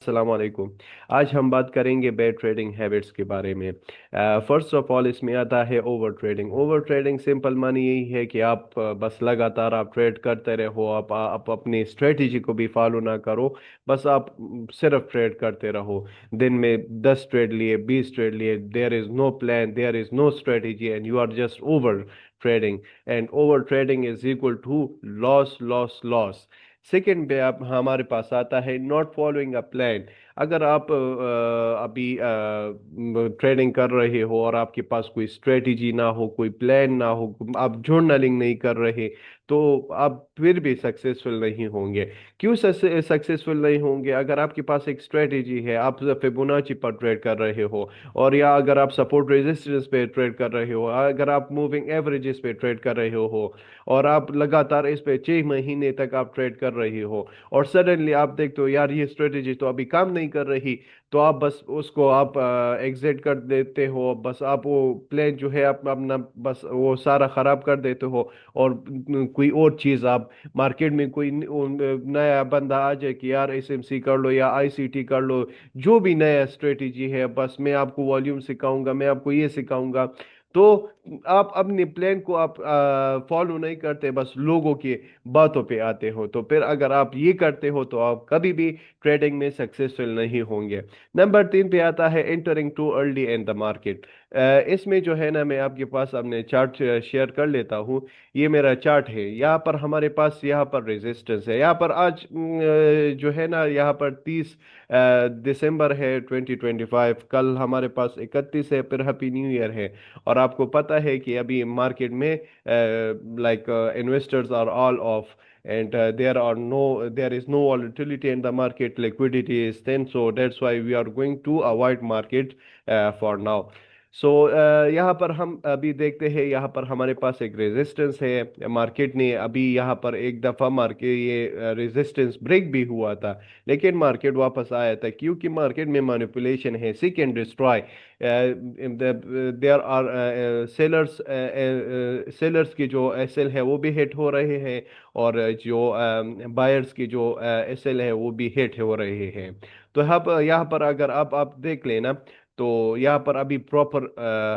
अस्सलाम वालेकुम। आज हम बात करेंगे बैड ट्रेडिंग हैबिट्स के बारे में। फर्स्ट ऑफ ऑल इसमें आता है over trading. Over trading simple मानी यही है कि आप बस लगातार आप ट्रेड करते रहो। आप अपनी स्ट्रेटजी को भी फॉलो ना करो। बस आप सिर्फ ट्रेड करते रहो। दिन में 10 ट्रेड लिए, 20 ट्रेड लिए, there is no plan, there is no strategy and you are just over trading. And over trading is equal to loss loss loss. Second पे आप हमारे पास आता है नॉट फॉलोइंग अ प्लान। अगर आप अभी ट्रेडिंग कर रहे हो और आपके पास कोई स्ट्रेटजी ना हो, कोई प्लान ना हो, आप जर्नलिंग नहीं कर रहे, तो आप फिर भी सक्सेसफुल नहीं होंगे। क्यों सक्सेसफुल नहीं होंगे? अगर आपके पास एक स्ट्रेटजी है, आप फिबोनाची पर ट्रेड कर रहे हो, और या अगर आप सपोर्ट रेजिस्टेंस पे ट्रेड कर रहे हो, अगर आप मूविंग एवरेजेस पे ट्रेड कर रहे हो, और आप लगातार इस पे 6 महीने तक आप ट्रेड कर रहे हो, और सडनली आप देखते हो यार ये स्ट्रेटेजी तो अभी काम नहीं कर रही, तो आप बस उसको आप एग्जिट कर देते हो। बस आप वो प्लान जो है आप अपना बस वो सारा खराब कर देते हो। और कोई और चीज आप मार्केट में कोई नया बंदा आ जाए कि यार एसएमसी कर लो या आईसीटी कर लो, जो भी नया स्ट्रेटेजी है, बस मैं आपको वॉल्यूम सिखाऊंगा, मैं आपको ये सिखाऊंगा। तो आप अपने प्लान को आप फॉलो नहीं करते, बस लोगों की बातों पे आते हो। तो फिर अगर आप ये करते हो तो आप कभी भी ट्रेडिंग में सक्सेसफुल नहीं होंगे। नंबर 3 पे आता है entering too early in the market. इसमें जो है ना, मैं आपके पास अपने चार्ट शेयर कर लेता हूँ। ये मेरा चार्ट है। यहाँ पर हमारे पास यहाँ पर रेजिस्टेंस है। यहाँ पर आज जो है ना, यहाँ पर 30 दिसंबर है 2025। कल हमारे पास 31 है, फिर हैप्पी न्यू ईयर है। और आपको पता है कि अभी मार्केट में like investors are all of, and there is no volatility in the market, liquidity is thin, so that's why we are going to avoid market for now. सो यहाँ पर हम अभी देखते हैं, यहाँ पर हमारे पास एक रेजिस्टेंस है। मार्केट ने अभी यहाँ पर एक दफ़ा मार्केट ये रेजिस्टेंस ब्रेक भी हुआ था, लेकिन मार्केट वापस आया था, क्योंकि मार्केट में मैनिपुलेशन है, seek and destroy. There are sellers. Sellers की जो एसएल है वो भी हिट हो रहे हैं, और जो बायर्स की जो एसएल है वो भी हिट हो रहे हैं। तो अब यहाँ पर अगर आप देख लेना, तो यहाँ पर अभी प्रॉपर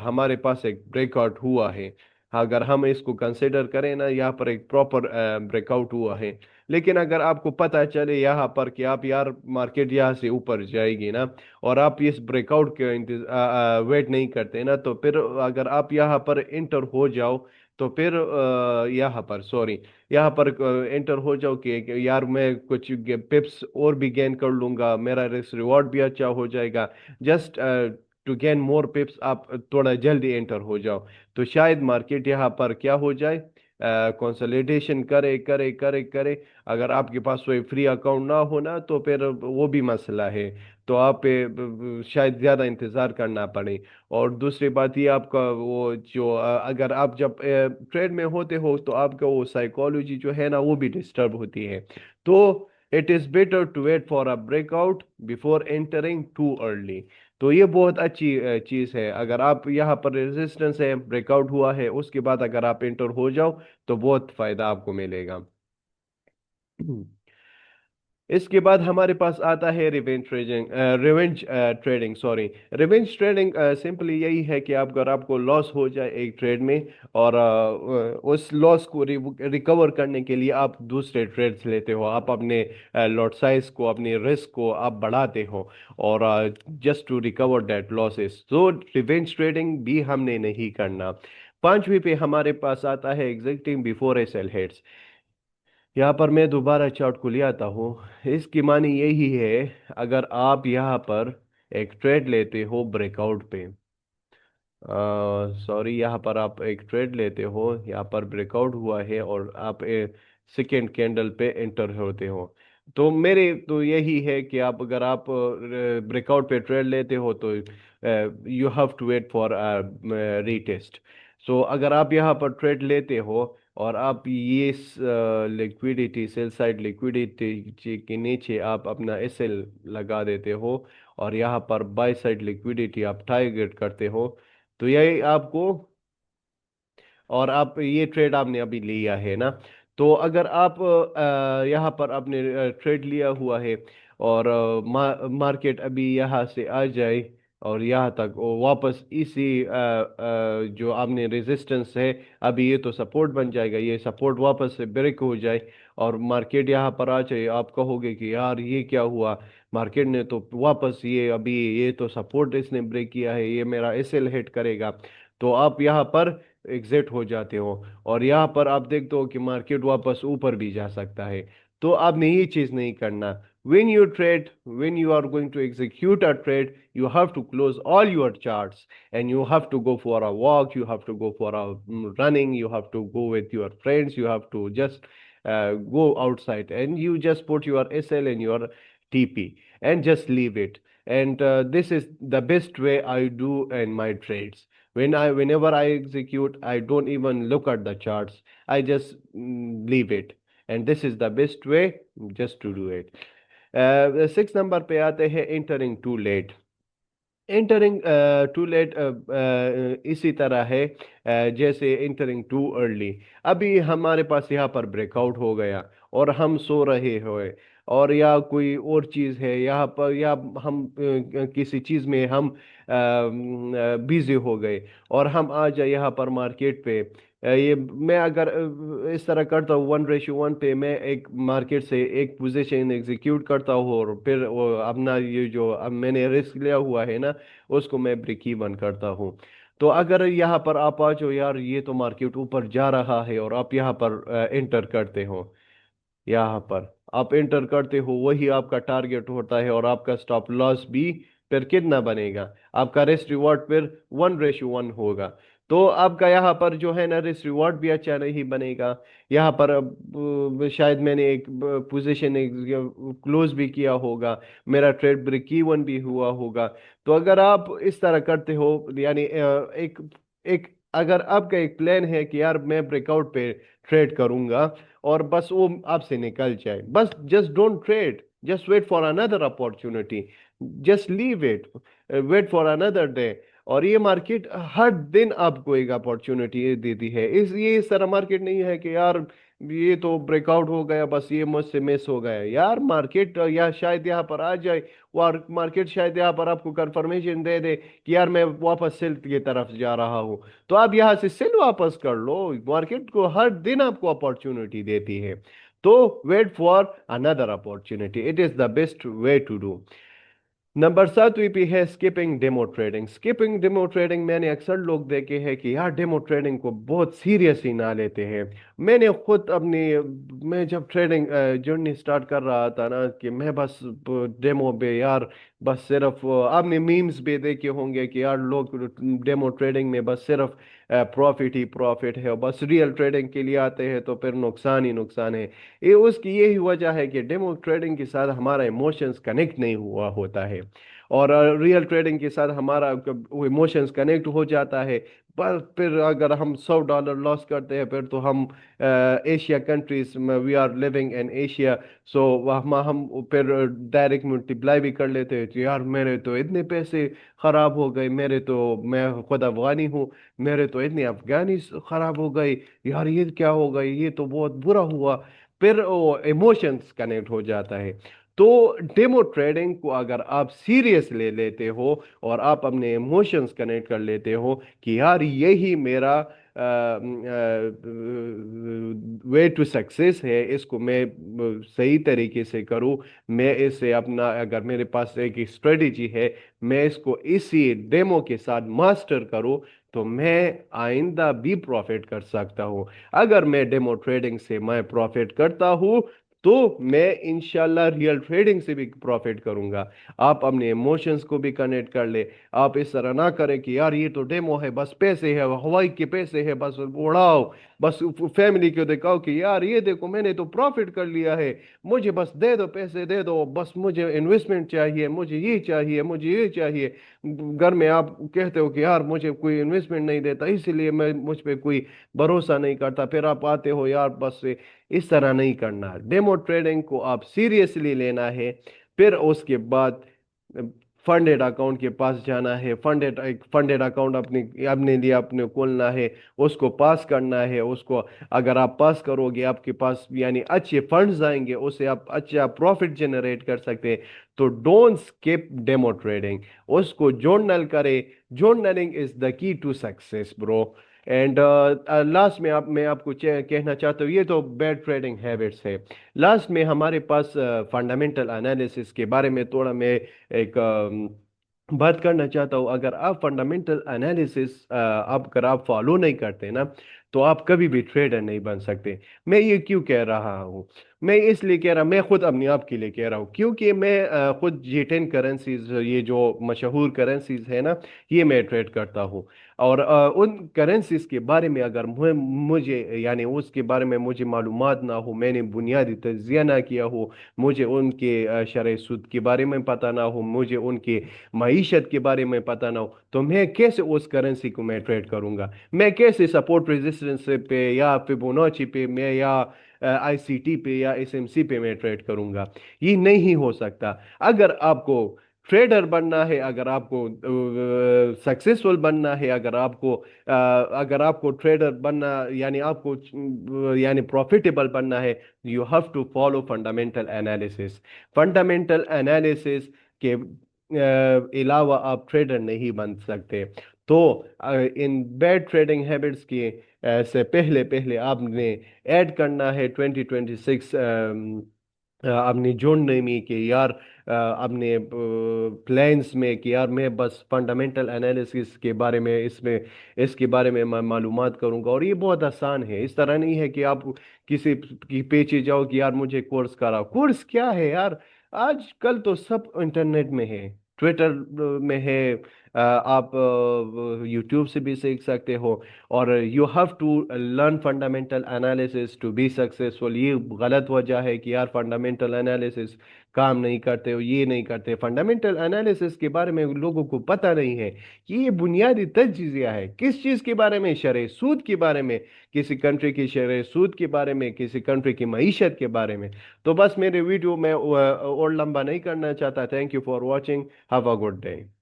हमारे पास एक ब्रेकआउट हुआ है। अगर हम इसको कंसिडर करें ना, यहाँ पर एक प्रॉपर ब्रेकआउट हुआ है। लेकिन अगर आपको पता चले यहाँ पर कि आप यार मार्केट यहाँ से ऊपर जाएगी ना, और आप इस ब्रेकआउट के वेट नहीं करते ना, तो फिर अगर आप यहाँ पर इंटर हो जाओ, तो फिर यहाँ पर सॉरी, यहाँ पर एंटर हो जाओ कि यार मैं कुछ पिप्स और भी गेन कर लूंगा, मेरा रिस्क रिवॉर्ड भी अच्छा हो जाएगा। Just to gain more pips आप थोड़ा जल्दी एंटर हो जाओ, तो शायद मार्केट यहाँ पर क्या हो जाए, कंसोलिडेशन करे करे करे करे। अगर आपके पास कोई फ्री अकाउंट ना हो ना, तो फिर वो भी मसला है। तो आप शायद ज़्यादा इंतज़ार करना पड़े। और दूसरी बात ये, आपका वो जो अगर आप जब ट्रेड में होते हो, तो आपका वो साइकोलॉजी जो है ना वो भी डिस्टर्ब होती है। तो it is better to wait for a breakout before entering too early. तो ये बहुत अच्छी चीज़ है। अगर आप यहाँ पर रेजिस्टेंस है, ब्रेकआउट हुआ है, उसके बाद अगर आप एंटर हो जाओ, तो बहुत फायदा आपको मिलेगा। इसके बाद हमारे पास आता है revenge trading sorry. Revenge trading simply यही है कि आप अगर आपको लॉस हो जाए एक ट्रेड में, और उस लॉस को रिकवर करने के लिए आप दूसरे ट्रेड्स लेते हो, आप अपने लॉट साइज को, अपने रिस्क को आप बढ़ाते हो, और just to recover that losses. तो रिवेंज ट्रेडिंग भी हमने नहीं करना। पांचवी पे हमारे पास आता है exiting before A cell heads. यहाँ पर मैं दोबारा चार्ट को ले आता हूँ। इसकी मानी यही है, अगर आप यहाँ पर एक ट्रेड लेते हो ब्रेकआउट पे, सॉरी, यहाँ पर आप एक ट्रेड लेते हो, यहाँ पर ब्रेकआउट हुआ है, और आप सेकेंड कैंडल पे एंटर होते हो, तो मेरे तो यही है कि आप अगर आप ब्रेकआउट पे ट्रेड लेते हो, तो you have to wait for retest. So अगर आप यहाँ पर ट्रेड लेते हो, और आप ये लिक्विडिटी, सेल साइड लिक्विडिटी के नीचे आप अपना एसएल लगा देते हो, और यहाँ पर बाय साइड लिक्विडिटी आप टारगेट करते हो, तो यही आपको, और आप ये ट्रेड आपने अभी लिया है ना, तो अगर आप यहाँ पर आपने ट्रेड लिया हुआ है, और मार्केट अभी यहाँ से आ जाए और यहाँ तक वो वापस इसी जो आपने रेजिस्टेंस है, अभी ये तो सपोर्ट बन जाएगा, ये सपोर्ट वापस से ब्रेक हो जाए और मार्केट यहाँ पर आ जाए, आप कहोगे कि यार ये क्या हुआ, मार्केट ने तो वापस ये अभी ये तो सपोर्ट इसने ब्रेक किया है, ये मेरा एसएल हिट करेगा। तो आप यहाँ पर एग्जिट हो जाते हो और यहाँ पर आप देखते हो कि मार्केट वापस ऊपर भी जा सकता है। तो आपने ये चीज नहीं करना। when you trade when you are going to execute a trade, you have to close all your charts and you have to go for a walk, you have to go for a running, you have to go with your friends, you have to just go outside and you just put your SL and your TP and just leave it. And this is the best way I do in my trades. Whenever I execute, I don't even look at the charts, I just leave it, and this is the best way just to do it. 6 number पे आते हैं entering too late. Entering too late इसी तरह है जैसे entering too early. अभी हमारे पास यहाँ पर ब्रेकआउट हो गया और हम सो रहे हुए, और या कोई और चीज़ है यहाँ पर, या हम किसी चीज़ में हम बिजी हो गए और हम आ जाए यहाँ पर मार्केट पे। ये मैं अगर इस तरह करता हूँ 1:1 पे, मैं एक मार्केट से एक पोजीशन एग्जीक्यूट करता हूँ और फिर वो अपना ये जो अब मैंने रिस्क लिया हुआ है ना, उसको मैं ब्रेक इवन करता हूँ। तो अगर यहाँ पर आप आ जाओ यार, ये तो मार्केट ऊपर जा रहा है और आप यहाँ पर एंटर करते हो, यहाँ पर आप एंटर करते हो, वही आपका टारगेट होता है और आपका स्टॉप लॉस भी फिर कितना बनेगा, आपका रिस्क रिवॉर्ड फिर 1:1 होगा। तो आपका यहाँ पर जो है ना रिस्क रिवॉर्ड भी अच्छा नहीं बनेगा। यहाँ पर अब शायद मैंने एक पोजीशन क्लोज भी किया होगा, मेरा ट्रेड ब्रेक इवन भी हुआ होगा। तो अगर आप इस तरह करते हो, यानी एक एक अगर आपका एक प्लान है कि यार मैं ब्रेकआउट पे ट्रेड करूंगा और बस वो आपसे निकल जाए, बस just don't trade, just wait for another opportunity, just leave it, wait for another day. और ये मार्केट हर दिन आपको एक अपॉर्चुनिटी देती है। इस तरह मार्केट नहीं है कि यार ये तो ब्रेकआउट हो गया, बस ये मुझसे मिस हो गया यार, मार्केट या शायद यहाँ पर आ जाए, और मार्केट शायद यहाँ पर आपको कंफर्मेशन दे दे कि यार मैं वापस सेल की तरफ जा रहा हूँ, तो आप यहाँ से सेल वापस कर लो। मार्केट को हर दिन आपको अपॉर्चुनिटी देती है, तो wait for another opportunity, it is the best way to do. Number 7 पे है skipping demo trading. Skipping demo trading मैंने अक्सर लोग देखे हैं कि यार डेमो ट्रेडिंग को बहुत सीरियसली ना लेते हैं। मैंने खुद अपनी, मैं जब ट्रेडिंग जर्नी स्टार्ट कर रहा था ना, कि मैं बस डेमो पे यार बस सिर्फ आपने मीम्स भी देखे होंगे कि यार लोग डेमो ट्रेडिंग में बस सिर्फ प्रॉफिट ही प्रॉफिट है, और बस रियल ट्रेडिंग के लिए आते हैं तो फिर नुकसान ही नुकसान है। ये उसकी यही वजह है कि डेमो ट्रेडिंग के साथ हमारा इमोशंस कनेक्ट नहीं हुआ होता है, और रियल ट्रेडिंग के साथ हमारा वो इमोशंस कनेक्ट हो जाता है। पर फिर अगर हम $100 लॉस करते हैं, फिर तो हम एशिया कंट्रीज में, we are living in Asia, so हम फिर डायरेक्ट मल्टीप्लाई भी कर लेते हैं कि यार मेरे तो इतने पैसे खराब हो गए, मेरे तो, मैं खुद अफगानी हूँ, मेरे तो इतने अफगानी खराब हो गए, यार ये क्या हो गई, ये तो बहुत बुरा हुआ। फिर वो इमोशंस कनेक्ट हो जाता है। तो डेमो ट्रेडिंग को अगर आप सीरियस ले लेते हो और आप अपने इमोशंस कनेक्ट कर लेते हो कि यार यही मेरा वे टू सक्सेस है, इसको मैं सही तरीके से करूं, मैं इसे अपना, अगर मेरे पास एक स्ट्रेटेजी है, मैं इसको इसी डेमो के साथ मास्टर करूं, तो मैं आइंदा भी प्रॉफिट कर सकता हूं। अगर मैं डेमो ट्रेडिंग से मैं प्रॉफिट करता हूं, तो मैं इंशाल्लाह रियल ट्रेडिंग से भी प्रॉफिट करूंगा। आप अपने इमोशंस को भी कनेक्ट कर ले। आप इस तरह ना करें कि यार ये तो डेमो है, बस पैसे है, हवाई के पैसे है, बस उड़ाओ, बस फैमिली को दिखाओ कि यार ये देखो मैंने तो प्रॉफिट कर लिया है, मुझे बस दे दो, पैसे दे दो, बस मुझे इन्वेस्टमेंट चाहिए, मुझे ये चाहिए, मुझे ये चाहिए। घर में आप कहते हो कि यार मुझे कोई इन्वेस्टमेंट नहीं देता, इसीलिए मैं, मुझ पे कोई भरोसा नहीं करता, फिर आप आते हो यार बस से। इस तरह नहीं करना। डेमो ट्रेडिंग को आप सीरियसली लेना है। फिर उसके बाद फंडेड अकाउंट के पास जाना है, फंडेड अकाउंट अपने अपने लिए अपने खोलना है, उसको पास करना है उसको। अगर आप पास करोगे आपके पास यानी अच्छे फंड्स आएंगे, उससे आप अच्छा प्रॉफिट जनरेट कर सकते हैं। तो डोंट स्किप डेमो ट्रेडिंग, उसको जर्नल करे। Journaling is the key to success bro. And last में आप मैं आपको कहना चाहता हूँ, ये तो बैड ट्रेडिंग हैबिट्स है। लास्ट में हमारे पास फंडामेंटल एनालिसिस के बारे में थोड़ा मैं एक बात करना चाहता हूँ। अगर आप फंडामेंटल एनालिसिस आप अगर आप फॉलो नहीं करते ना, तो आप कभी भी ट्रेडर नहीं बन सकते। मैं ये क्यों कह रहा हूँ? मैं इसलिए कह रहा, मैं खुद अपने आप के लिए कह रहा हूँ, क्योंकि मैं खुद G10 करेंसीज, ये जो मशहूर करेंसीज है ना, ये मैं ट्रेड करता हूँ। और उन करेंसीज के बारे में अगर मुझे यानी उसके बारे में मुझे मालूमात ना हो, मैंने बुनियादी तज्जिया ना किया हो, मुझे उनके शरह सूद के बारे में पता ना हो, मुझे उनके मईशत के बारे में पता ना हो, तो मैं कैसे उस करेंसी को मैं ट्रेड करूंगा? मैं कैसे सपोर्ट रेजिस्टेंस पे या फिबोनाची पे मैं या आईसीटी पे या एसएमसी पे मैं ट्रेड करूंगा? ये नहीं हो सकता। अगर आपको ट्रेडर बनना है, अगर आपको सक्सेसफुल बनना है, अगर आपको ट्रेडर बनना यानी आपको यानी प्रॉफिटेबल बनना है, you have to follow fundamental analysis. Fundamental analysis के अलावा आप ट्रेडर नहीं बन सकते। तो इन बैड ट्रेडिंग हैबिट्स के से पहले पहले आपने ऐड करना है 2026 अपनी जोड़ने में कि यार अपने प्लान्स में कि यार मैं बस फंडामेंटल एनालिसिस के बारे में इसमें इसके बारे में मैं मालूमात करूंगा। और ये बहुत आसान है, इस तरह नहीं है कि आप किसी की पेचे जाओ कि यार मुझे कोर्स कराओ। कोर्स क्या है यार? आजकल तो सब इंटरनेट में है, ट्विटर में है, आप यूट्यूब से भी सीख सकते हो। और you have to learn fundamental analysis to be successful. ये गलत वजह है कि यार फंडामेंटल एनालिसिस काम नहीं करते हो, ये नहीं करते। फंडामेंटल एनालिसिस के बारे में लोगों को पता नहीं है कि ये बुनियादी तजिया है। किस चीज़ के बारे में? शरह सूद के बारे में, किसी कंट्री की शरह सूद के बारे में, किसी कंट्री की मईशत के बारे में। तो बस मेरे वीडियो में और लंबा नहीं करना चाहता। Thank you for watching. Have a good day.